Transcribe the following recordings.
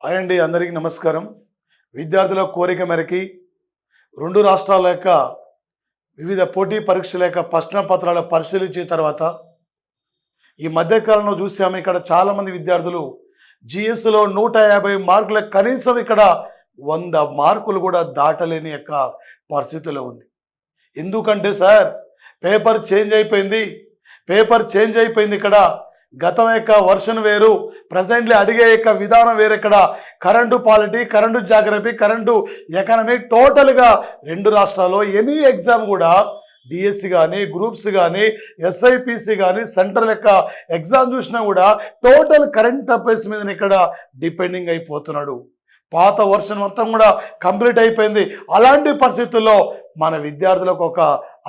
Hi అండి, అందరికీ నమస్కారం. విద్యార్థుల కోరిక మేరకి 2 రాష్ట్రాల యొక్క వివిధ పోటీ పరీక్షల యొక్క ప్రశ్నపత్రాలు పరిశీలించిన తర్వాత ఈ మధ్యకాలంలో చూసాము, ఇక్కడ చాలామంది విద్యార్థులు జిఎస్లో 150 మార్కుల కనీసం ఇక్కడ 100 మార్కులు కూడా దాటలేని యొక్క పరిస్థితిలో ఉంది. ఎందుకంటే సార్ పేపర్ చేంజ్ అయిపోయింది. ఇక్కడ గతం యొక్క వర్షన్ వేరు, ప్రజెంట్లీ అడిగే యొక్క విధానం వేరు. ఇక్కడ current polity, current geography, current economy టోటల్గా 2 రాష్ట్రాల్లో ఎనీ ఎగ్జామ్ కూడా డిఎస్సి కానీ, గ్రూప్స్ కానీ, ఎస్ఐపిసి కానీ, సెంట్రల్ యొక్క ఎగ్జామ్ చూసినా కూడా టోటల్ కరెంట్ అఫైర్స్ మీద ఇక్కడ డిపెండింగ్ అయిపోతున్నాడు. పాత వర్షన్ మొత్తం కూడా కంప్లీట్ అయిపోయింది. అలాంటి పరిస్థితుల్లో మన విద్యార్థులకు ఒక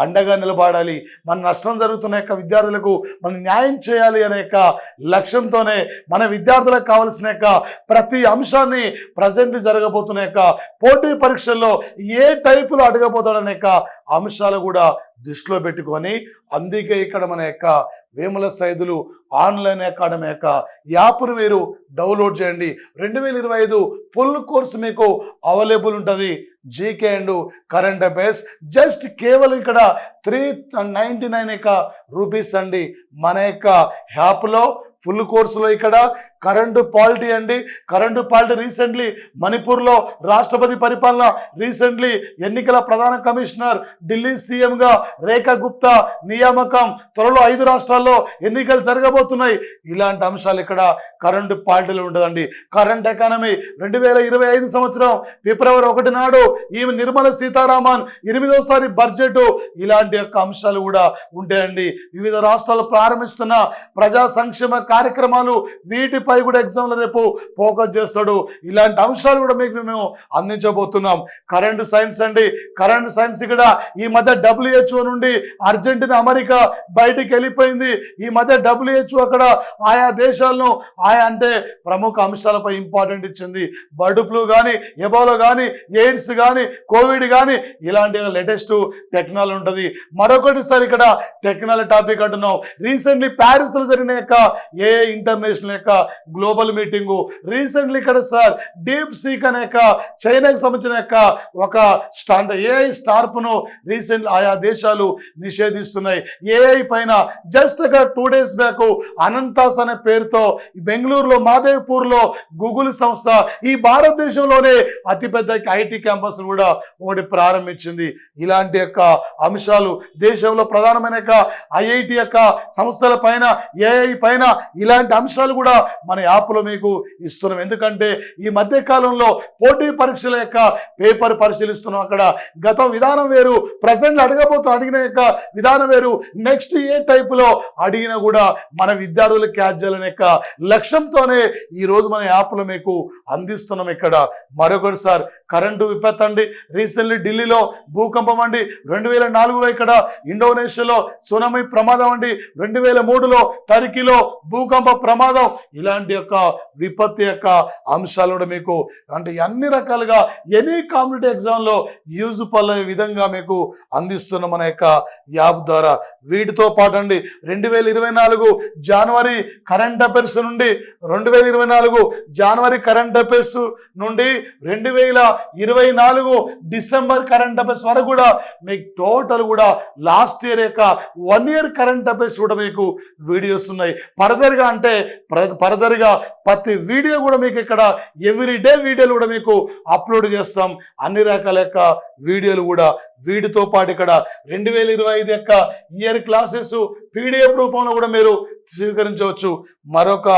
అండగా నిలబడాలి, మన నష్టం జరుగుతున్న యొక్క విద్యార్థులకు మనం న్యాయం చేయాలి అనే యొక్క లక్ష్యంతోనే మన విద్యార్థులకు కావాల్సిన యొక్క ప్రతి అంశాన్ని ప్రజెంట్ జరగబోతున్న యొక్క పోటీ పరీక్షల్లో ఏ టైపులో అడగబోతాడనే యొక్క అంశాలు కూడా దృష్టిలో పెట్టుకొని, అందుకే ఇక్కడ మన యొక్క వేముల సైదులు ఆన్లైన్ అకాడమీ యొక్క యాప్ను మీరు డౌన్లోడ్ చేయండి. 2025 ఫుల్ కోర్స్ మీకు అవైలబుల్ ఉంటుంది. GK and current affairs just కేవలం ఇక్కడ 399 రూపీస్ అండి. మన యొక్క యాప్లో ఫుల్ కోర్సులో ఇక్కడ కరెంటు పాలిటీ అండి. కరెంటు పాలిటీ రీసెంట్లీ మణిపూర్లో రాష్ట్రపతి పరిపాలన, రీసెంట్లీ ఎన్నికల ప్రధాన కమిషనర్, ఢిల్లీ సీఎంగా రేఖా గుప్తా నియామకం, త్వరలో 5 రాష్ట్రాల్లో ఎన్నికలు జరగబోతున్నాయి. ఇలాంటి అంశాలు ఇక్కడ కరెంటు పాలిటీలో ఉంటుందండి. కరెంట్ ఎకానమీ 2025 సంవత్సరం ఫిబ్రవరి 1 నాడు ఈమె నిర్మలా సీతారామన్ 8వ బడ్జెట్, ఇలాంటి యొక్క అంశాలు కూడా ఉంటాయండి. వివిధ రాష్ట్రాలు ప్రారంభిస్తున్న ప్రజా సంక్షేమ కార్యక్రమాలు, వీటిపై కూడా ఎగ్జామ్లో రేపు ఫోకస్ చేస్తాడు. ఇలాంటి అంశాలు కూడా మీకు మేము అందించబోతున్నాం. కరెంట్ సైన్స్ అండి. కరెంట్ సైన్స్ ఇక్కడ ఈ మధ్య WHO నుండి అర్జెంటీనా, అమెరికా బయటికి వెళ్ళిపోయింది. ఈ మధ్య WHO అక్కడ ఆయా దేశాలను అంటే ప్రముఖ అంశాలపై ఇంపార్టెంట్ ఇచ్చింది. బర్డ్ ఫ్లూ కానీ, ఎబోలా కానీ, ఎయిడ్స్ కానీ, కోవిడ్ కానీ, ఇలాంటి లేటెస్ట్ టెక్నాలజీ ఉంటుంది. మరొకటిసారి ఇక్కడ టెక్నాలజీ టాపిక్ అంటున్నాం. రీసెంట్లీ ప్యారిస్లో జరిగిన యొక్క ఏఐ ఇంటర్నేషనల్ యొక్క గ్లోబల్ మీటింగు, రీసెంట్లీ ఇక్కడ సార్ డీప్ సీక్ అనే చైనాకి సంబంధించిన యొక్క ఒక ఏఐ స్టార్ప్ను రీసెంట్లీ ఆయా దేశాలు నిషేధిస్తున్నాయి. ఏఐ పైన జస్ట్ 2 days బ్యాక్ అనంతాస్ అనే పేరుతో బెంగళూరులో మాదేవ్పూర్లో గూగుల్ సంస్థ ఈ భారతదేశంలోనే అతిపెద్ద ఐటీ క్యాంపస్ కూడా ఒకటి ప్రారంభించింది. ఇలాంటి యొక్క అంశాలు దేశంలో ప్రధానమైన ఐఐటి యొక్క సంస్థల పైన, ఏఐ పైన ఇలాంటి అంశాలు కూడా మన యాప్లో మీకు ఇస్తున్నాం. ఎందుకంటే ఈ మధ్య కాలంలో పోటీ పరీక్షల యొక్క పేపర్ పరిశీలిస్తున్నాం. అక్కడ గత విధానం వేరు, ప్రజెంట్ అడిగిన యొక్క విధానం వేరు. నెక్స్ట్ ఏ టైపులో అడిగినా కూడా మన విద్యార్థులు క్యాచ్ చేయాలనే యొక్క లక్ష్యంతోనే ఈరోజు మన యాప్లో మీకు అందిస్తున్నాం. ఇక్కడ మరొకటి సార్ కరెంటు విపత్తు అండి. రీసెంట్లీ ఢిల్లీలో భూకంపం అండి. 2004లో ఇక్కడ ఇండోనేషియాలో సునామీ ప్రమాదం అండి. 2003లో టర్కీలో భూకంప ప్రమాదం. ఇలాంటి యొక్క విపత్తు యొక్క అంశాలు కూడా మీకు అంటే అన్ని రకాలుగా ఎనీ కాంపిటేటివ్ ఎగ్జామ్లో యూజ్ఫుల్ అయ్యే విధంగా మీకు అందిస్తున్న మన యొక్క యాప్ ద్వారా. వీటితో పాటు అండి 2024 జనవరి కరెంట్ అఫైర్స్ నుండి 2024 జనవరి కరెంట్ అఫైర్స్ నుండి 2024 డిసెంబర్ కరెంట్ అఫైర్స్ వరకు కూడా మీకు టోటల్ కూడా లాస్ట్ ఇయర్ యొక్క 1 year కరెంట్ అఫైర్స్ కూడా మీకు వీడియోస్ ఉన్నాయి. ఫర్దర్గా ప్రతి వీడియో కూడా మీకు ఇక్కడ ఎవ్రీడే వీడియోలు కూడా మీకు అప్లోడ్ చేస్తాం. అన్ని రకాల యొక్క వీడియోలు కూడా. వీటితో పాటు ఇక్కడ 2025 యొక్క ఇయర్ క్లాసెస్ PDF రూపంలో కూడా మీరు స్వీకరించవచ్చు. మరొక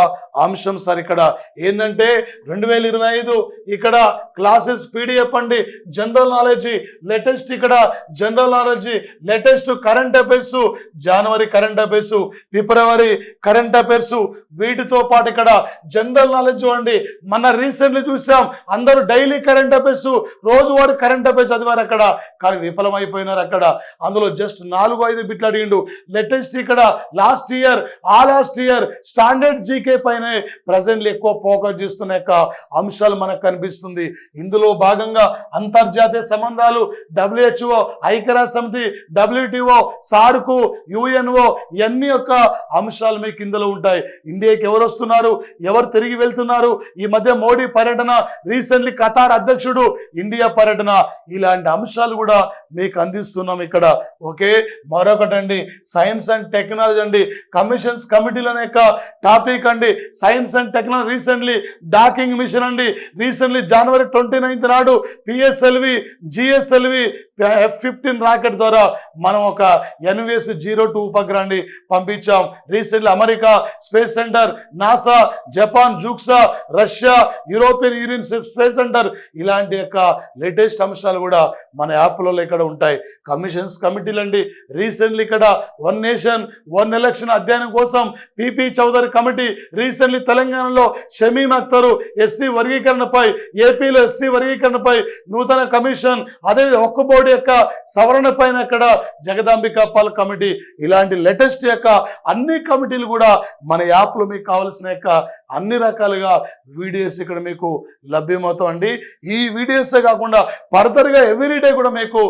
అంశం సార్ ఇక్కడ ఏంటంటే 2025 ఇక్కడ క్లాసెస్ PDF అండి. జనరల్ నాలెడ్జ్ లేటెస్ట్, ఇక్కడ general knowledge latest current affairs, జనవరి కరెంట్ అఫైర్స్, ఫిబ్రవరి కరెంట్ అఫైర్స్. వీటితో పాటు ఇక్కడ జనరల్ నాలెడ్జ్ అండి. మన రీసెంట్లీ చూసాం, అందరూ డైలీ కరెంట్ అఫైర్స్, రోజువారీ కరెంట్ అఫైర్స్ చదివారు అక్కడ, కానీ విఫలమైపోయినారు అక్కడ. అందులో జస్ట్ 4-5 బిట్లు అడిగిండు. లేటెస్ట్ ఇక్కడ లాస్ట్ ఇయర్ స్టాండర్డ్ జీకే పైన పైనే ప్రజెంట్లీ ఎక్కువ ఫోకస్ చేస్తున్న యొక్క అంశాలు మనకు కనిపిస్తుంది. ఇందులో భాగంగా అంతర్జాతీయ సంబంధాలు, WHO, ఐక్యరాజ్య సమితి, WTO, సార్కు, UNO ఇవన్నీ యొక్క అంశాలు మీకు ఇందులో ఉంటాయి. ఇండియాకి ఎవరు వస్తున్నారు, ఎవరు తిరిగి వెళ్తున్నారు, ఈ మధ్య మోడీ పర్యటన, రీసెంట్లీ ఖతార్ అధ్యక్షుడు ఇండియా పర్యటన, ఇలాంటి అంశాలు కూడా మీకు అందిస్తున్నాం ఇక్కడ. ఓకే, మరొకటండి సైన్స్ అండ్ టెక్నాలజీ అండి, కమిషన్స్ కమిటీల యొక్క టాపిక్ అండి. Science and technology recently docking mission అండి. రీసెంట్లీ January 29 నాడు PSLV, GSLV, F-15 రాకెట్ ద్వారా మనం ఒక NVS-02 ఉపగ్రహాన్ని పంపించాం. Recently America space centre, NASA, Japan, JAXA, Russia, European Union space centre, ఇలాంటి యొక్క లేటెస్ట్ అంశాలు కూడా మన యాప్లలో ఇక్కడ ఉంటాయి. కమిషన్స్ కమిటీలు అండి. రీసెంట్లీ ఇక్కడ వన్ నేషన్ వన్ ఎలక్షన్ అధ్యయనం కోసం PP చౌదరి కమిటీ, రీసెంట్లీ తెలంగాణలో షమీమ్ అఖ్తరు SC వర్గీకరణపై, ఏపీలో SC వర్గీకరణపై నూతన కమిషన్, అదే ఒక్క బోర్డు యొక్క సవరణ పైన ఇక్కడ జగదాంబిక పాల్ కమిటీ, ఇలాంటి లేటెస్ట్ యొక్క అన్ని కమిటీలు కూడా మన యాప్లో మీకు కావాల్సిన యొక్క అన్ని రకాలుగా వీడియోస్ ఇక్కడ మీకు లభ్యమవుతాయండి. ఈ వీడియోసే కాకుండా ఫర్దర్గా ఎవ్రీడే కూడా మీకు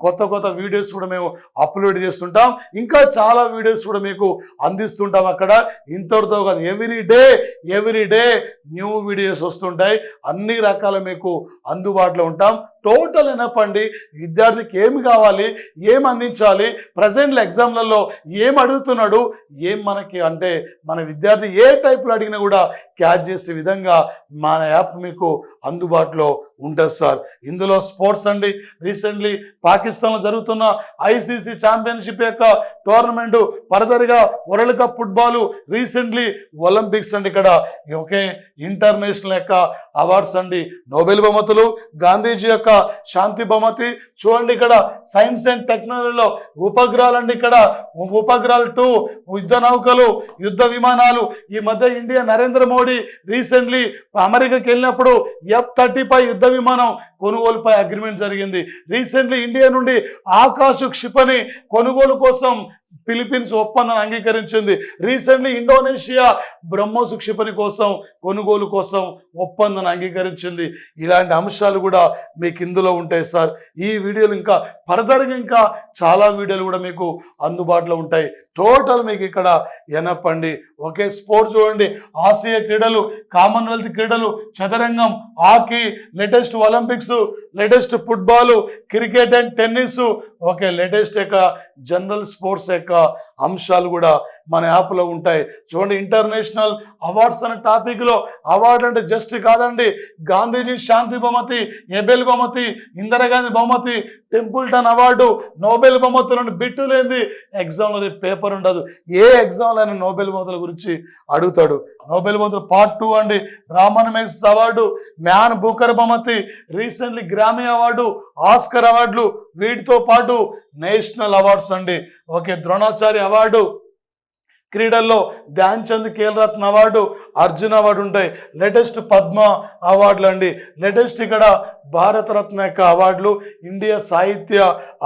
కొత్త కొత్త వీడియోస్ కూడా మేము అప్లోడ్ చేస్తుంటాం. ఇంకా చాలా వీడియోస్ కూడా మీకు అందిస్తుంటాం అక్కడ. ఇంతటితో కాదు, ఎవ్రీడే న్యూ వీడియోస్ వస్తుంటాయి. అన్ని రకాల మీకు అందుబాటులో ఉంటాం. టోటల్ ఎనప్పండి, విద్యార్థికి ఏమి కావాలి, ఏం అందించాలి, ప్రజెంట్ ఎగ్జామ్లలో ఏం అడుగుతున్నాడు, ఏం మనకి అంటే మన విద్యార్థి ఏ టైప్లో అడిగినా కూడా క్యాచ్ చేసే విధంగా మన యాప్ మీకు అందుబాటులో ఉంటుంది సార్. ఇందులో స్పోర్ట్స్ అండి. రీసెంట్లీ పాకిస్తాన్లో జరుగుతున్న ICC ఛాంపియన్షిప్ యొక్క టోర్నమెంటు, ఫర్దర్గా world cup football, recently Olympics అండి. ఇక్కడ ఓకే, ఇంటర్నేషనల్ యొక్క అవార్డ్స్ అండి, నోబెల్ బహుమతులు, గాంధీజీ యొక్క శాంతి బహుమతి. చూడండి ఇక్కడ సైన్స్ అండ్ టెక్నాలజీలో ఉపగ్రహాలు అండి. ఇక్కడ ఉపగ్రహాలు 2, యుద్ధ నౌకలు, యుద్ధ విమానాలు. ఈ మధ్య ఇండియా నరేంద్ర మోడీ రీసెంట్లీ అమెరికాకి వెళ్ళినప్పుడు F-35 యుద్ధ విమానం కొనుగోలుపై అగ్రిమెంట్ జరిగింది. రీసెంట్లీ ఇండియా నుండి ఆకాశ క్షిపణి కొనుగోలు కోసం ఫిలిప్పీన్స్ ఒప్పందాన్ని అంగీకరించింది. రీసెంట్లీ ఇండోనేషియా బ్రహ్మోస్ క్షిపణి కోసం కొనుగోలు కోసం ఒప్పందాన్ని అంగీకరించింది. ఇలాంటి అంశాలు కూడా మీకు ఇందులో ఉంటాయి సార్. ఈ వీడియోలు ఇంకా ఫర్దర్గా ఇంకా చాలా వీడియోలు కూడా మీకు అందుబాటులో ఉంటాయి. టోటల్ మీకు ఇక్కడ ఎనప్పండి. ఓకే, స్పోర్ట్స్ చూడండి, ఆసియా క్రీడలు, కామన్వెల్త్ క్రీడలు, చదరంగం, hockey, latest Olympics, latest football, cricket and tennis, okay, latest యొక్క జనరల్ స్పోర్ట్స్ యొక్క అంశాలు కూడా మన యాప్లో ఉంటాయి. చూడండి, ఇంటర్నేషనల్ అవార్డ్స్ అనే టాపిక్లో అవార్డు అంటే జస్ట్ కాదండి. గాంధీజీ శాంతి బహుమతి, ఎబెల్ బహుమతి, ఇందిరాగాంధీ బహుమతి, టెంపుల్టన్ అవార్డు, నోబెల్ బహుమతులను బిట్టు లేనిది ఎగ్జామ్లో పేపర్ ఉండదు. ఏ ఎగ్జామ్లో అయినా నోబెల్ బహుమతుల గురించి అడుగుతాడు. నోబెల్ బహుమతులు పార్ట్ 2 అండి. రామన్ మెగ్స్ అవార్డు, మ్యాన్ బూకర్ బహుమతి, రీసెంట్లీ గ్రామీ అవార్డు, ఆస్కర్ అవార్డులు, వీటితో పాటు నేషనల్ అవార్డ్స్ అండి. ఓకే, ద్రోణాచార్య అవార్డు, క్రీడల్లో ధ్యాన్ చంద్ ఖేల్ రత్న అవార్డు, అర్జున్ అవార్డు ఉంటాయి. లేటెస్ట్ పద్మ అవార్డులు అండి. లేటెస్ట్ ఇక్కడ భారతరత్న యొక్క అవార్డులు, ఇండియా సాహిత్య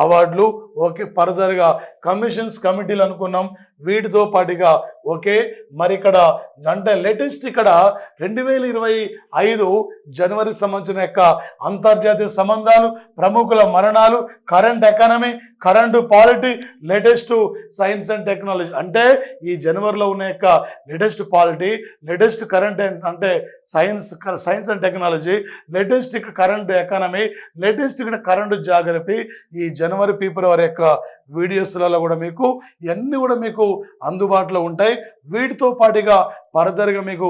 అవార్డులు. ఓకే, ఫర్దర్గా కమిషన్స్ కమిటీలు అనుకున్నాం. వీటితో పాటుగా ఓకే, మరి ఇక్కడ అంటే లేటెస్ట్ ఇక్కడ 2025 జనవరి సంబంధించిన యొక్క అంతర్జాతీయ సంబంధాలు, ప్రముఖుల మరణాలు, current economy, current polity, latest science and technology. అంటే ఈ జనవరిలో ఉన్న యొక్క లేటెస్ట్ పాలిటీ, లేటెస్ట్ కరెంట్ అంటే సైన్స్ అండ్ టెక్నాలజీ, లేటెస్ట్ ఇక్కడ కరెంట్ ఎకానమీ, లేటెస్ట్ ఇక్కడ కరెంటు జాగ్రఫీ, ఈ జనవరి ఫిబ్రవరి యొక్క వీడియోస్లలో కూడా మీకు ఇవన్నీ కూడా మీకు అందుబాటులో ఉంటాయి. వీటితో పాటుగా ఫర్దర్గా మీకు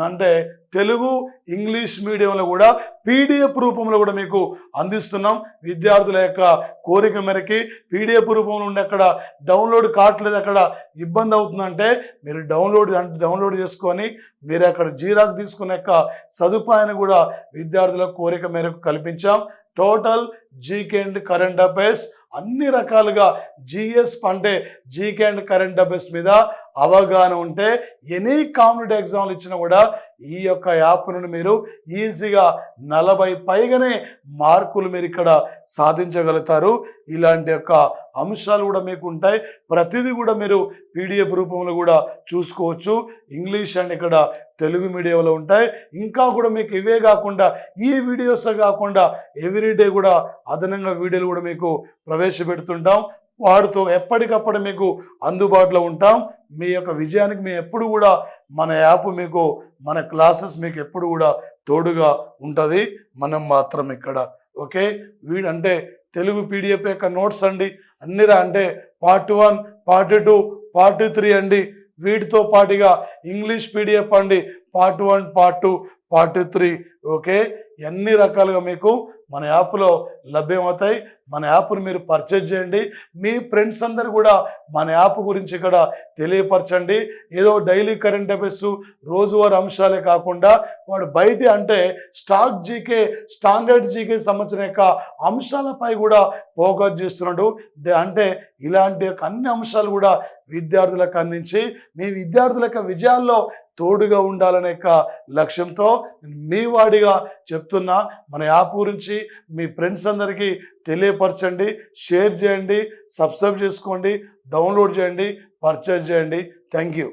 అంటే తెలుగు ఇంగ్లీష్ మీడియంలో కూడా PDF రూపంలో కూడా మీకు అందిస్తున్నాం. విద్యార్థుల యొక్క కోరిక మేరకి PDF రూపంలో ఉండి అక్కడ డౌన్లోడ్ కావట్లేదు, అక్కడ ఇబ్బంది అవుతుందంటే మీరు డౌన్లోడ్ చేసుకొని మీరు అక్కడ జీరాక్ తీసుకునే యొక్క సదుపాయాన్ని కూడా విద్యార్థుల కోరిక మేరకు కల్పించాం. Total GK and current affairs అన్ని రకాలుగా GS అంటే జీకే అండ్ కరెంట్ అఫైర్స్ మీద అవగాహన ఉంటే ఎనీ కాంపిటేటివ్ ఎగ్జామ్లు ఇచ్చినా కూడా ఈ యొక్క యాప్ నుండి మీరు ఈజీగా 40 పైగానే మార్కులు మీరు ఇక్కడ సాధించగలుగుతారు. ఇలాంటి యొక్క అంశాలు కూడా మీకు ఉంటాయి. ప్రతిదీ కూడా మీరు పీడిఎఫ్ రూపంలో కూడా చూసుకోవచ్చు. ఇంగ్లీష్ అండ్ ఇక్కడ తెలుగు మీడియంలో ఉంటాయి. ఇంకా కూడా మీకు ఇవే కాకుండా ఈ వీడియోస్ కాకుండా ఎవ్రీడే కూడా అదనంగా వీడియోలు కూడా మీకు ప్రవేశపెడుతుంటాం. వాటితో ఎప్పటికప్పుడు మీకు అందుబాటులో ఉంటాం. మీ యొక్క విజయానికి మేము ఎప్పుడు కూడా మన యాప్ మీకు, మన క్లాసెస్ మీకు ఎప్పుడు కూడా తోడుగా ఉంటుంది. మనం మాత్రం ఇక్కడ ఓకే. అంటే తెలుగు పీడిఎఫ్ యొక్క నోట్స్ అండి అన్ని అంటే పార్ట్ 1, పార్ట్ 2, పార్ట్ 3 అండి. వీటితో పాటుగా ఇంగ్లీష్ పీడిఎఫ్ అండి పార్ట్ 1, పార్ట్ 2, పార్ట్ 3 ఓకే. అన్ని రకాలుగా మీకు మన యాప్లో లభ్యమవుతాయి. మన యాప్ను మీరు పర్చేజ్ చేయండి. మీ ఫ్రెండ్స్ అందరు కూడా మన యాప్ గురించి ఇక్కడ తెలియపరచండి. ఏదో డైలీ కరెంట్ అఫైర్స్ రోజువారీ అంశాలే కాకుండా వాడు బయట అంటే స్టాక్ జీకే, స్టాండర్డ్ జీకే సంబంధించిన యొక్క అంశాలపై కూడా ఫోకస్ చేస్తున్నాడు. అంటే ఇలాంటి యొక్క అన్ని అంశాలు కూడా విద్యార్థులకు అందించి మీ విద్యార్థుల యొక్క విజయాల్లో తోడుగా ఉండాలనే యొక్క లక్ష్యంతో మీ వాడిగా చెప్తున్నా. మన యాప్ గురించి మీ ఫ్రెండ్స్ అందరికీ తెలియపరచండి, షేర్ చేయండి, సబ్స్క్రైబ్ చేసుకోండి, డౌన్లోడ్ చేయండి, పర్చేజ్ చేయండి. Thank you.